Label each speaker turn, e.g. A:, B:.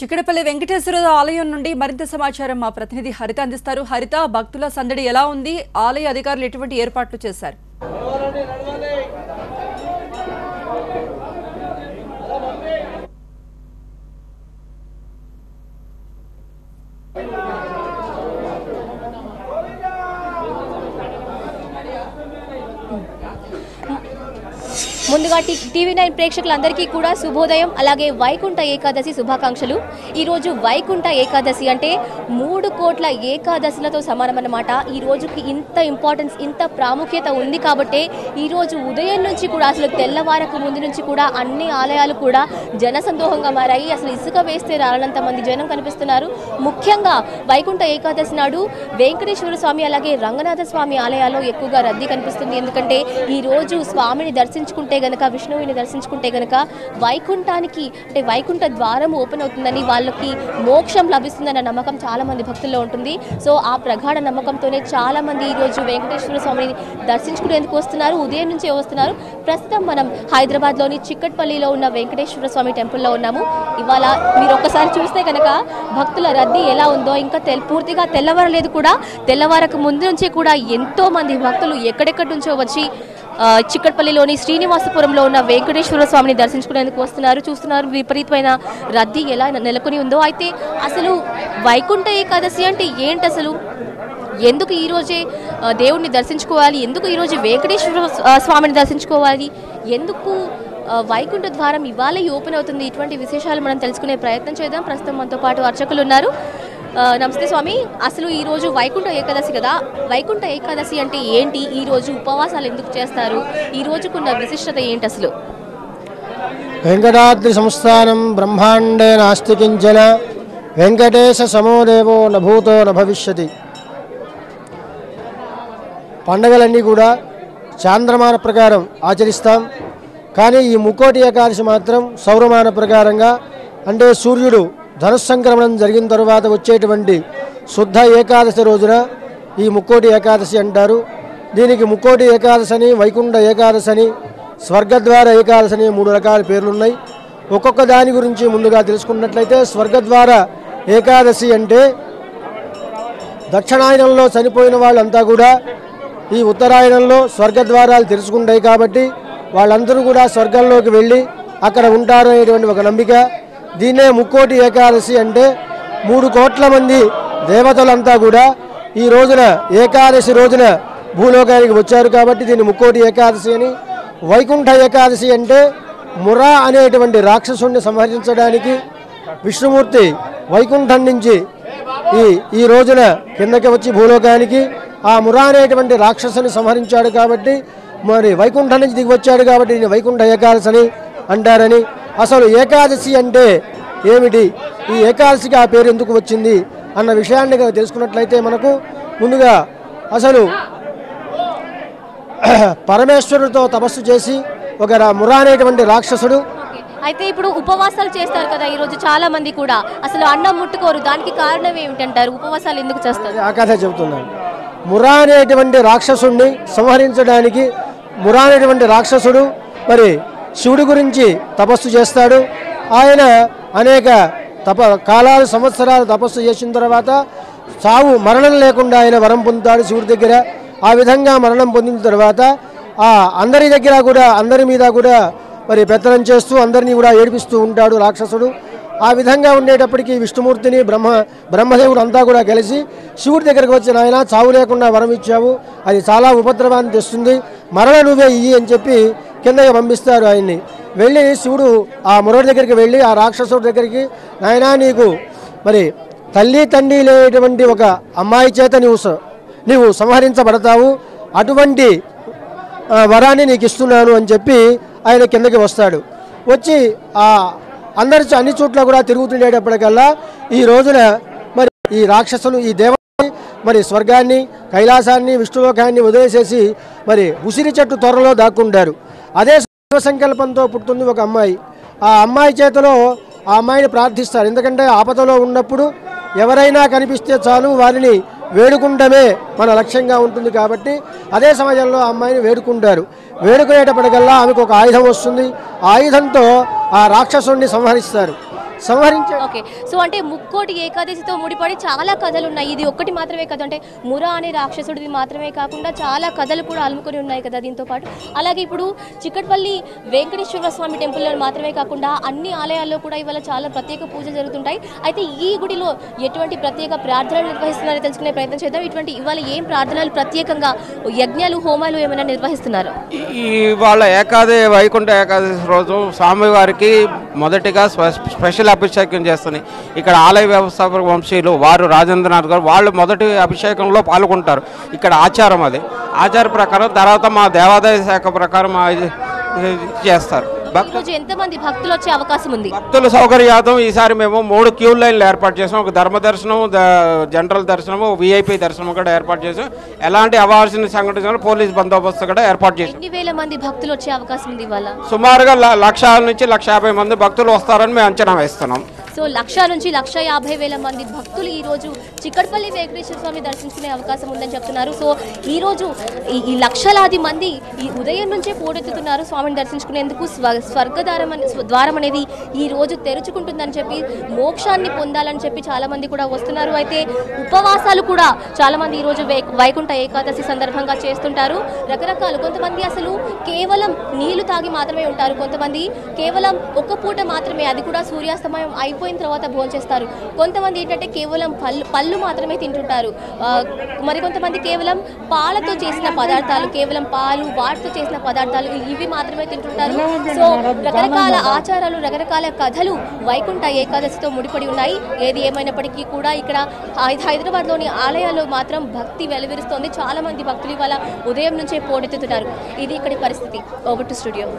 A: చిక్కడపల్లి వెంకటేశ్వర ఆలయం నుండి మరింత సమాచారం మా ప్రతినిధి హరిత అందిస్తారు. హరిత, భక్తుల సందడి ఎలా ఉంది? ఆలయ అధికారులు ఎటువంటి ఏర్పాట్లు చేశారు?
B: ముందుగా టీవీ9 ప్రేక్షకులందరికీ కూడా శుభోదయం. అలాగే వైకుంఠ ఏకాదశి శుభాకాంక్షలు. ఈరోజు వైకుంఠ ఏకాదశి అంటే 3 కోట్ల ఏకాదశులతో సమానమన్నమాట. ఈ రోజుకి ఇంత ఇంపార్టెన్స్, ఇంత ప్రాముఖ్యత ఉంది కాబట్టి ఈరోజు ఉదయం నుంచి కూడా అసలు తెల్లవారకు ముందు నుంచి కూడా అన్ని ఆలయాలు కూడా జనసందోహంగా మారాయి. అసలు ఇసుక వేస్తే రానంత మంది జనం కనిపిస్తున్నారు. ముఖ్యంగా వైకుంఠ ఏకాదశి నాడు వెంకటేశ్వర స్వామి అలాగే రంగనాథ స్వామి ఆలయాల్లో ఎక్కువగా రద్దీ కనిపిస్తుంది. ఎందుకంటే ఈ రోజు స్వామిని దర్శించుకుంటే గనక, విష్ణువుని దర్శించుకుంటే గనక వైకుంఠానికి అంటే వైకుంఠ ద్వారం ఓపెన్ అవుతుందని, వాళ్ళకి మోక్షం లభిస్తుందన్న నమ్మకం చాలా మంది భక్తుల్లో ఉంటుంది. సో ఆ ప్రగాఢ నమ్మకంతోనే చాలా మంది ఈరోజు వెంకటేశ్వర స్వామిని దర్శించుకునేందుకు వస్తున్నారు. ఉదయం నుంచే వస్తున్నారు. ప్రస్తుతం మనం హైదరాబాద్లోని చిక్కట్పల్లిలో ఉన్న వెంకటేశ్వర స్వామి టెంపుల్లో ఉన్నాము. ఇవాళ మీరు ఒక్కసారి చూస్తే కనుక భక్తుల రద్దీ ఎలా ఉందో, ఇంకా పూర్తిగా తెల్లవారలేదు కూడా. తెల్లవారకు ముందు నుంచే కూడా ఎంతో మంది భక్తులు ఎక్కడెక్కడి నుంచో వచ్చి చిక్కట్పల్లిలోని శ్రీనివాసపురంలో ఉన్న వెంకటేశ్వర స్వామిని దర్శించుకునేందుకు వస్తున్నారు. చూస్తున్నారు విపరీతమైన రద్దీ ఎలా నెలకొని ఉందో. అయితే అసలు వైకుంఠ ఏకాదశి అంటే ఏంటి? అసలు ఎందుకు ఈరోజే దేవుణ్ణి దర్శించుకోవాలి? ఎందుకు ఈరోజు వెంకటేశ్వర స్వామిని దర్శించుకోవాలి? ఎందుకు వైకుంఠ ద్వారం ఇవాళ ఓపెన్ అవుతుంది? ఇటువంటి విశేషాలు మనం తెలుసుకునే ప్రయత్నం చేద్దాం. ప్రస్తుతం మనతో పాటు అర్చకులు ఉన్నారు. నమస్తే స్వామి, అసలు ఈరోజు వైకుంఠ ఏకాదశి కదా, వైకుంఠ ఏకాదశి అంటే ఏంటి? ఈరోజు ఉపవాసాలు ఎందుకు చేస్తారు? ఈ రోజుకున్న విశిష్టత ఏంటి అసలు?
C: వెంకటాద్రి సంస్థానం బ్రహ్మాండే నాస్తి కించన వెంకటేశ సమోదేవో నభూతో నభవిష్యతి. పండగలన్నీ కూడా చాంద్రమాన ప్రకారం ఆచరిస్తాం. కానీ ఈ ముక్కోటి ఏకాదశి మాత్రం సౌరమాన ప్రకారంగా, అంటే సూర్యుడు ధనుస్సంక్రమణం జరిగిన తరువాత వచ్చేటువంటి శుద్ధ ఏకాదశి రోజున ఈ ముక్కోటి ఏకాదశి అంటారు. దీనికి ముక్కోటి ఏకాదశి అని, వైకుంఠ ఏకాదశి అని, స్వర్గద్వార ఏకాదశి అని 3 రకాల పేర్లున్నాయి. ఒక్కొక్క దాని గురించి ముందుగా తెలుసుకున్నట్లయితే, స్వర్గద్వార ఏకాదశి అంటే దక్షిణాయనంలో చనిపోయిన వాళ్ళంతా కూడా ఈ ఉత్తరాయణంలో స్వర్గద్వారాలు తెరుచుకుంటాయి కాబట్టి వాళ్ళందరూ కూడా స్వర్గంలోకి వెళ్ళి అక్కడ ఉంటారు అనేటువంటి ఒక నమ్మిక. దీన్నే ముక్కోటి ఏకాదశి అంటే 3 కోట్ల మంది దేవతలంతా కూడా ఈ రోజున ఏకాదశి రోజున భూలోకానికి వచ్చారు కాబట్టి దీన్ని ముక్కోటి ఏకాదశి అని. వైకుంఠ ఏకాదశి అంటే మురా అనేటువంటి రాక్షసుణ్ణి సంహరించడానికి విష్ణుమూర్తి వైకుంఠం నుంచి ఈ రోజున కిందకి వచ్చి భూలోకానికి ఆ మురా అనేటువంటి రాక్షసుని సంహరించాడు కాబట్టి, మరి వైకుంఠం నుంచి దిగి వచ్చాడు కాబట్టి దీన్ని వైకుంఠ ఏకాదశి అని అంటారని. అసలు ఏకాదశి అంటే ఏమిటి, ఈ ఏకాదశికి ఆ పేరు ఎందుకు వచ్చింది అన్న విషయాన్ని తెలుసుకున్నట్లయితే మనకు ముందుగా అసలు పరమేశ్వరుడితో తపస్సు చేసి ఒక మురా అనేటువంటి రాక్షసుడు.
B: అయితే ఇప్పుడు ఉపవాసాలు చేస్తారు కదా ఈరోజు చాలా మంది కూడా, అసలు అన్నం ముట్టుకోరు. దానికి కారణం ఏమిటంటారు? ఉపవాసాలు ఎందుకు చేస్తారు?
C: ఆ కథ చెబుతున్నాను. మురా అనేటువంటి రాక్షసుడిని సంహరించడానికి మురా అనేటువంటి రాక్షసుడు మరి శివుడి గురించి తపస్సు చేస్తాడు. ఆయన అనేక కాలాలు సంవత్సరాలు తపస్సు చేసిన తర్వాత మరణం లేకుండా ఆయన వరం పొందుతాడు శివుడి దగ్గర. ఆ విధంగా మరణం పొందిన తర్వాత అందరి దగ్గర కూడా, అందరి మీద కూడా మరి పెత్తనం చేస్తూ అందరినీ కూడా ఏడిపిస్తూ ఉంటాడు రాక్షసుడు. ఆ విధంగా ఉండేటప్పటికీ విష్ణుమూర్తిని బ్రహ్మదేవుడు అంతా కూడా కలిసి శివుడి దగ్గరికి వచ్చి, నాయన చావు లేకుండా వరం ఇచ్చావు, అది చాలా ఉపద్రవాన్ని తెస్తుంది, మరణ నువ్వే ఇయ్యి అని చెప్పి కిందకి పంపిస్తారు ఆయన్ని. వెళ్ళి శివుడు ఆ మురడి దగ్గరికి వెళ్ళి ఆ రాక్షసుడి దగ్గరికి, నాయనా నీకు మరి తల్లి తండ్రి లేనటువంటి ఒక అమ్మాయి చేత నీవు సంహరించబడతావు, అటువంటి వరాన్ని నీకు ఇస్తున్నాను అని చెప్పి ఆయన కిందకి వస్తాడు. వచ్చి అన్ని చోట్ల కూడా తిరుగుతుండేటప్పటికల్లా ఈ రోజున మరి ఈ రాక్షసులు ఈ దేవతని మరి స్వర్గాన్ని, కైలాసాన్ని, విష్ణులోకాన్ని వదిలేసేసి మరి ఉసిరి చెట్టు త్వరలో దాక్కుంటారు. అదే సంకల్పంతో పుట్టింది ఒక అమ్మాయి. ఆ అమ్మాయి చేతిలో ఆ అమ్మాయిని ప్రార్థిస్తారు. ఎందుకంటే ఆపదలో ఉన్నప్పుడు ఎవరైనా కనిపిస్తే చాలు వారిని వేడుకుంటమే మన లక్ష్యంగా ఉంటుంది కాబట్టి అదే సమయంలో ఆ అమ్మాయిని వేడుకుంటారు. వేడుకునేటప్పటికల్లా ఆమెకు ఒక ఆయుధం వస్తుంది. ఆ ఆయుధంతో ఆ రాక్షసుడిని సంహరిస్తారు. సంహరించాడు.
B: ఓకే, సో అంటే ముక్కోటి ఏకాదశితో ముడిపడి చాలా కథలు ఉన్నాయి. ఇది ఒక్కటి మాత్రమే కథ అంటే మురా అనే రాక్షసుడిది మాత్రమే కాకుండా చాలా కథలు కూడా అలుముకొని ఉన్నాయి కదా దీంతో పాటు. అలాగే ఇప్పుడు చిక్కటపల్లి వెంకటేశ్వర స్వామి టెంపుల్లో మాత్రమే కాకుండా అన్ని ఆలయాల్లో కూడా ఇవాళ చాలా ప్రత్యేక పూజలు జరుగుతుంటాయి. అయితే ఈ గుడిలో ఎటువంటి ప్రత్యేక ప్రార్థనలు నిర్వహిస్తున్నారో తెలుసుకునే ప్రయత్నం చేద్దాం. ఇటువంటి ఇవాళ ఏం ప్రార్థనలు ప్రత్యేకంగా యజ్ఞాలు హోమాలు ఏమైనా నిర్వహిస్తున్నారు?
D: ఇవాళ వైకుంఠ ఏకాదశి రోజు స్వామివారికి మొదటిగా స్పెషల్ అభిషేకం చేస్తున్నాయి. ఇక్కడ ఆలయ వ్యవస్థాపక వంశీయులు వారు రాజేంద్రనాథ్ గారు వాళ్ళు మొదటి అభిషేకంలో పాల్గొంటారు. ఇక్కడ ఆచారం అది. ఆచార ప్రకారం తర్వాత మా దేవాదాయ శాఖ ప్రకారం చేస్తారు.
B: ఎంతమంది భక్తులు వచ్చే అవకాశం ఉంది?
D: భక్తుల సౌకర్యార్థం ఈసారి మేము 3 క్యూ లైన్లు ఏర్పాటు చేసాం. ఒక ధర్మ దర్శనం, జనరల్ దర్శనము, విఐపి దర్శనం కూడా ఏర్పాటు చేసాం. ఎలాంటి అవార్సిన సంఘటనలు పోలీస్ బందోబస్తు కూడా ఏర్పాటు చేసాం.
B: ఎన్ని వేల మంది భక్తులు వచ్చే అవకాశం ఉంది ఇవాళ?
D: సుమారుగా 1,00,000 నుంచి 1,50,000 మంది భక్తులు వస్తారని మేము అంచనా వేస్తున్నాం.
B: సో 1,00,000 నుంచి 1,50,000 మంది భక్తులు ఈ రోజు చిక్కటపల్లి వెంకటేశ్వర స్వామి దర్శించుకునే అవకాశం ఉందని చెప్తున్నారు. సో ఈ రోజు ఈ లక్షలాది మంది ఈ ఉదయం నుంచే పోటెత్తుతున్నారు స్వామిని దర్శించుకునేందుకు. ద్వారం అనేది ఈ రోజు తెరుచుకుంటుందని చెప్పి మోక్షాన్ని పొందాలని చెప్పి చాలా మంది కూడా వస్తున్నారు. అయితే ఉపవాసాలు కూడా చాలా మంది ఈ రోజు వైకుంఠ ఏకాదశి సందర్భంగా చేస్తుంటారు. రకరకాలు, కొంతమంది అసలు కేవలం నీళ్లు తాగి మాత్రమే ఉంటారు, కొంతమంది కేవలం ఒక్క పూట మాత్రమే, అది కూడా సూర్యాస్తమయం అయిపోయిన తర్వాత భోంచేస్తారు. కొంతమంది ఏంటంటే కేవలం పళ్ళు మాత్రమే తింటుంటారు. మరికొంతమంది కేవలం పాలతో చేసిన పదార్థాలు, కేవలం పాలు వాటితో చేసిన పదార్థాలు ఇవి మాత్రమే తింటుంటారు. సో రకరకాల ఆచారాలు, రకరకాల కథలు వైకుంఠ ఏకాదశితో ముడిపడి ఉన్నాయి. ఏది ఏమైనప్పటికీ కూడా ఇక్కడ హైదరాబాద్లోని ఆలయాల్లో మాత్రం భక్తి వెలువరిస్తోంది. చాలా మంది భక్తులు ఇవాళ ఉదయం నుంచే పోటెత్తుతున్నారు. ఇది ఇక్కడి పరిస్థితి. Over to studio.